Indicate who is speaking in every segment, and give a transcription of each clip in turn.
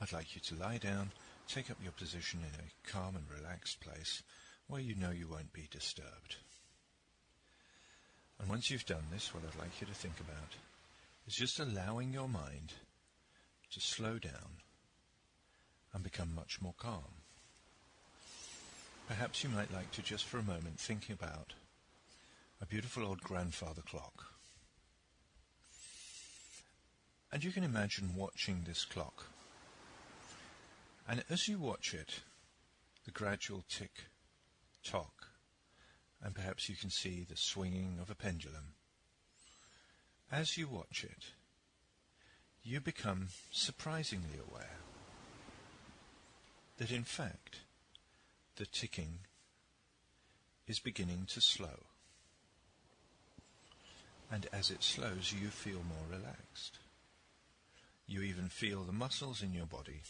Speaker 1: I'd like you to lie down, take up your position in a calm and relaxed place where you know you won't be disturbed. And once you've done this, what I'd like you to think about is just allowing your mind to slow down and become much more calm. Perhaps you might like to just for a moment think about a beautiful old grandfather clock. And you can imagine watching this clock. And as you watch it, the gradual tick-tock, and perhaps you can see the swinging of a pendulum. As you watch it, you become surprisingly aware that in fact the ticking is beginning to slow. And as it slows, you feel more relaxed. You even feel the muscles in your body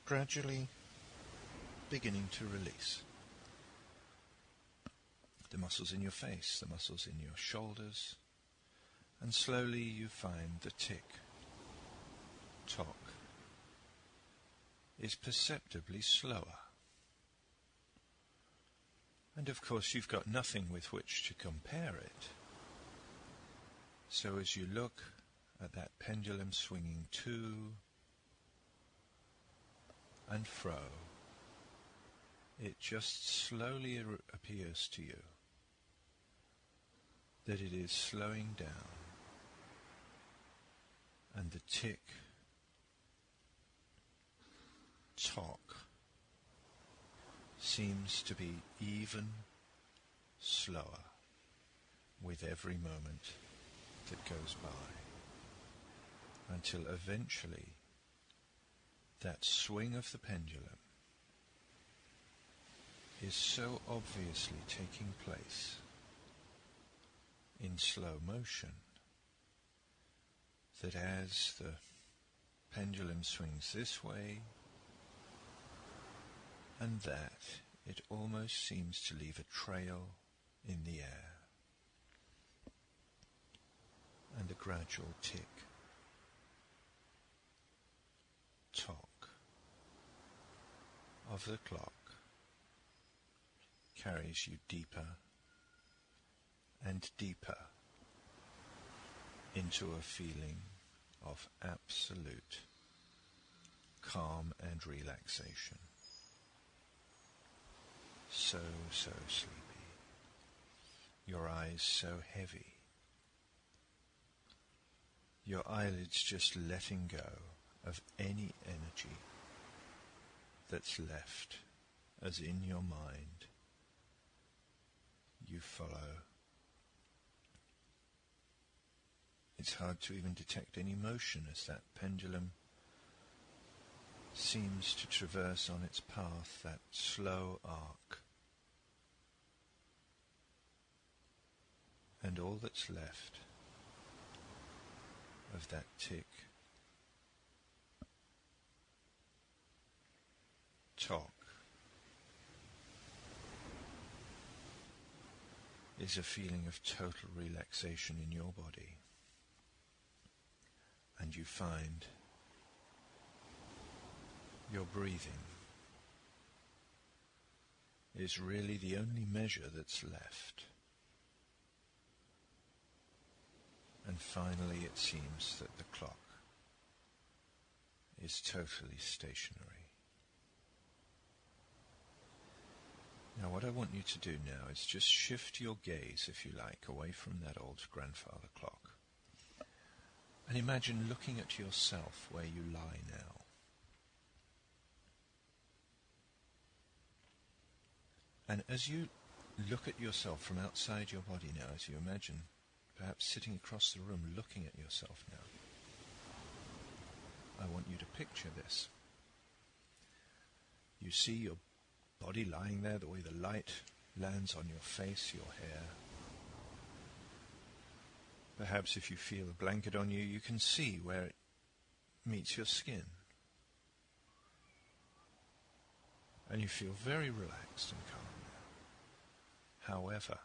Speaker 1: gradually beginning to release. The muscles in your face, the muscles in your shoulders, and slowly you find the tick-tock is perceptibly slower. And of course you've got nothing with which to compare it. So as you look at that pendulum swinging to and fro, it just slowly appears to you that it is slowing down, and the tick-tock seems to be even slower with every moment that goes by, until eventually that swing of the pendulum is so obviously taking place in slow motion that as the pendulum swings this way and that, it almost seems to leave a trail in the air, and a gradual tick-tock of the clock carries you deeper and deeper into a feeling of absolute calm and relaxation. So sleepy. Your eyes so heavy. Your eyelids just letting go of any energy that's left, as in your mind you follow. It's hard to even detect any motion as that pendulum seems to traverse on its path that slow arc. And all that's left of that tick-tock is a feeling of total relaxation in your body. And you find your breathing is really the only measure that's left. And finally it seems that the clock is totally stationary. Now what I want you to do now is just shift your gaze, if you like, away from that old grandfather clock. And imagine looking at yourself where you lie now. And as you look at yourself from outside your body now, as you imagine perhaps sitting across the room looking at yourself now, I want you to picture this. You see your body lying there, the way the light lands on your face, your hair. Perhaps if you feel a blanket on you, you can see where it meets your skin. And you feel very relaxed and calm now. However,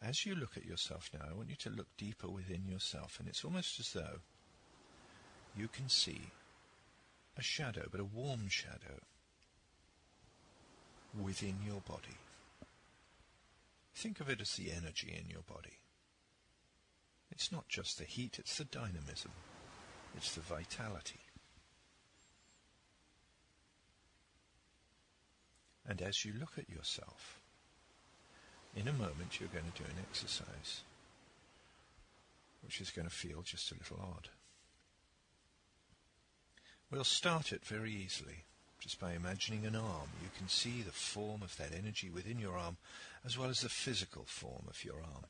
Speaker 1: as you look at yourself now, I want you to look deeper within yourself, and it's almost as though you can see a shadow, but a warm shadow, within your body. Think of it as the energy in your body. It's not just the heat, it's the dynamism, it's the vitality. And as you look at yourself, in a moment you're going to do an exercise which is going to feel just a little odd. We'll start it very easily, just by imagining an arm. You can see the form of that energy within your arm, as well as the physical form of your arm.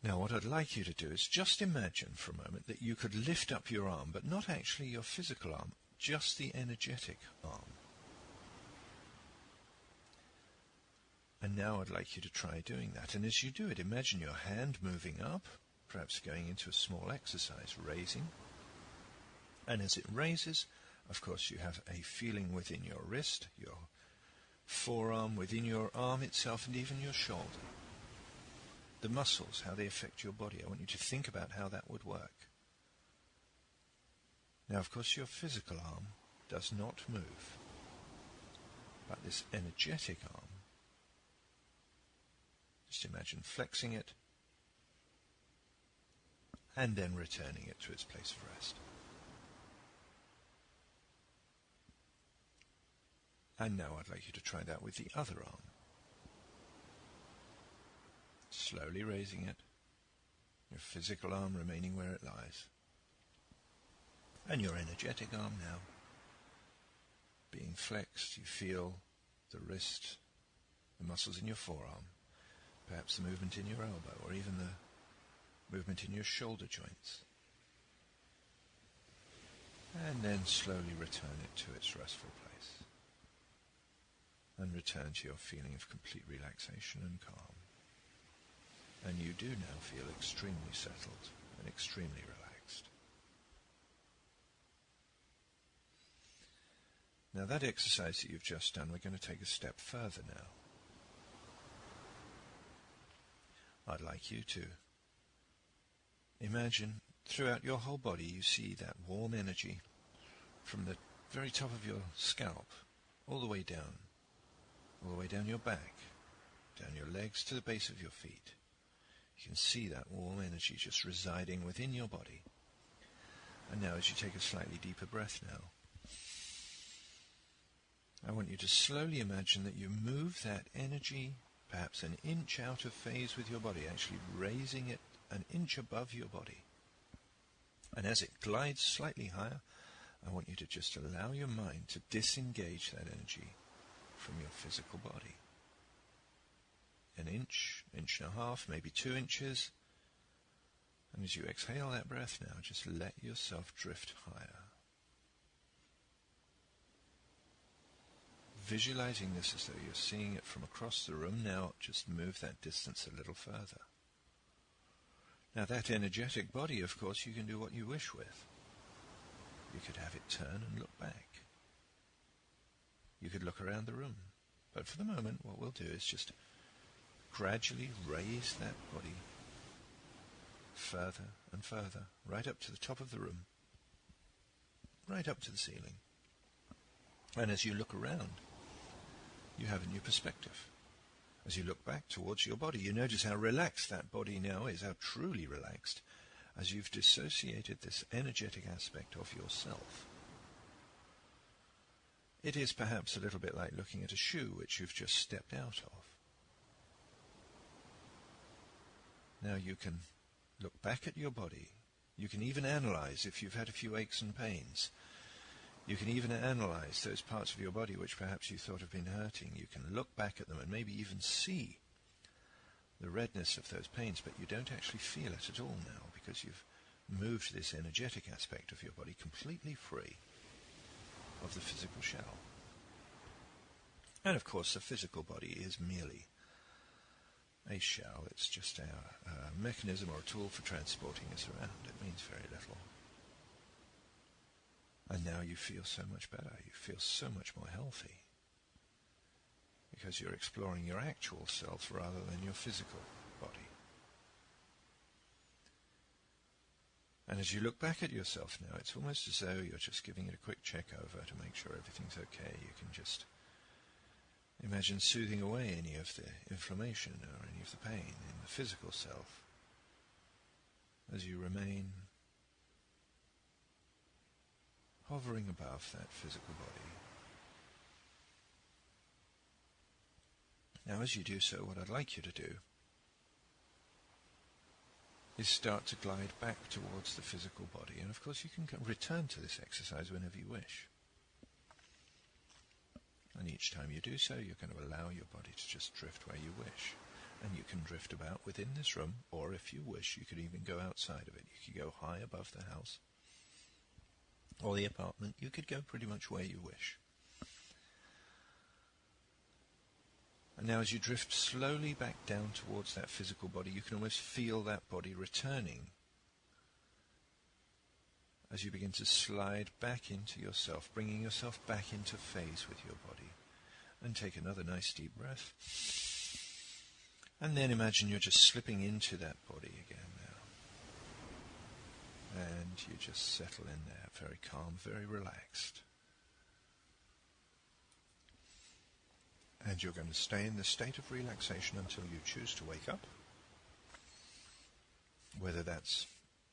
Speaker 1: Now what I'd like you to do is just imagine for a moment that you could lift up your arm, but not actually your physical arm, just the energetic arm. And now I'd like you to try doing that. And as you do it, imagine your hand moving up, perhaps going into a small exercise, raising. And as it raises, of course, you have a feeling within your wrist, your forearm, within your arm itself, and even your shoulder. The muscles, how they affect your body. I want you to think about how that would work. Now, of course, your physical arm does not move. But this energetic arm, just imagine flexing it and then returning it to its place of rest. And now I'd like you to try that with the other arm. Slowly raising it, your physical arm remaining where it lies. And your energetic arm now being flexed. You feel the wrist, the muscles in your forearm, perhaps the movement in your elbow, or even the movement in your shoulder joints. And then slowly return it to its restful place. And return to your feeling of complete relaxation and calm. And you do now feel extremely settled and extremely relaxed. Now that exercise that you've just done, we're going to take a step further now. I'd like you to imagine throughout your whole body you see that warm energy from the very top of your scalp all the way down your back, down your legs to the base of your feet. You can see that warm energy just residing within your body. And now as you take a slightly deeper breath now, I want you to slowly imagine that you move that energy perhaps an inch out of phase with your body, actually raising it an inch above your body. And as it glides slightly higher, I want you to just allow your mind to disengage that energy from your physical body. An inch, inch and a half, maybe 2 inches. And as you exhale that breath now, just let yourself drift higher. Visualizing this as though you're seeing it from across the room. Now just move that distance a little further. Now that energetic body, of course, you can do what you wish with. You could have it turn and look back. You could look around the room. But for the moment, what we'll do is just gradually raise that body further and further, right up to the top of the room, right up to the ceiling. And as you look around, you have a new perspective. As you look back towards your body, you notice how relaxed that body now is, how truly relaxed, as you've dissociated this energetic aspect of yourself. It is perhaps a little bit like looking at a shoe which you've just stepped out of. Now you can look back at your body. You can even analyze if you've had a few aches and pains. You can even analyze those parts of your body which perhaps you thought have been hurting. You can look back at them and maybe even see the redness of those pains, but you don't actually feel it at all now because you've moved this energetic aspect of your body completely free of the physical shell. And of course the physical body is merely a shell. It's just a mechanism or a tool for transporting us around. It means very little. And now you feel so much better. You feel so much more healthy because you're exploring your actual self rather than your physical body. And as you look back at yourself now, it's almost as though you're just giving it a quick check over to make sure everything's okay. You can just imagine soothing away any of the inflammation or any of the pain in the physical self as you remain hovering above that physical body. Now, as you do so, what I'd like you to do is start to glide back towards the physical body. And of course you can return to this exercise whenever you wish. And each time you do so, you're going to allow your body to just drift where you wish. And you can drift about within this room, or if you wish, you could even go outside of it. You could go high above the house or the apartment. You could go pretty much where you wish. And now as you drift slowly back down towards that physical body, you can almost feel that body returning as you begin to slide back into yourself, bringing yourself back into phase with your body. And take another nice deep breath. And then imagine you're just slipping into that body again now. And you just settle in there, very calm, very relaxed. And you're going to stay in this state of relaxation until you choose to wake up, whether that's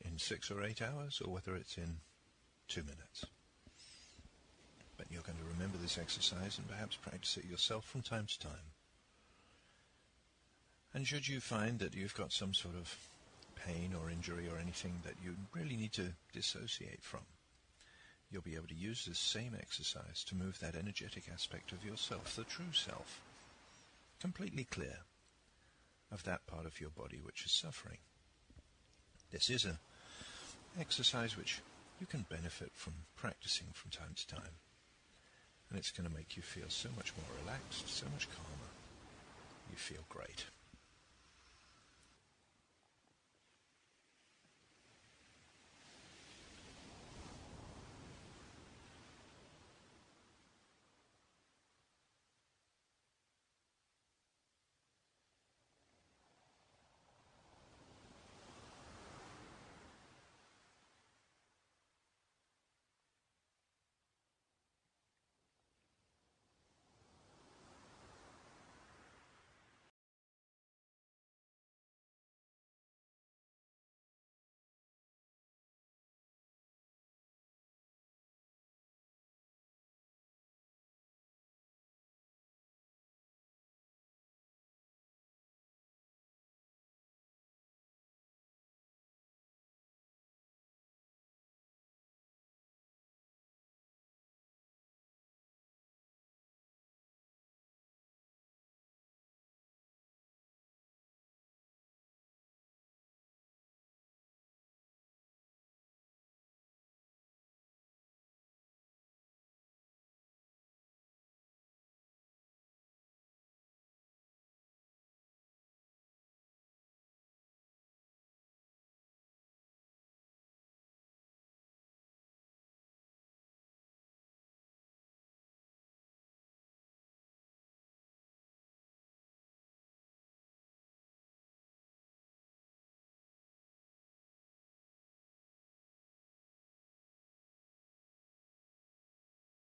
Speaker 1: in 6 or 8 hours or whether it's in 2 minutes. But you're going to remember this exercise and perhaps practice it yourself from time to time. And should you find that you've got some sort of pain or injury or anything that you really need to dissociate from, you'll be able to use this same exercise to move that energetic aspect of yourself, the true self, completely clear of that part of your body which is suffering. This is an exercise which you can benefit from practicing from time to time. And it's going to make you feel so much more relaxed, so much calmer. You feel great.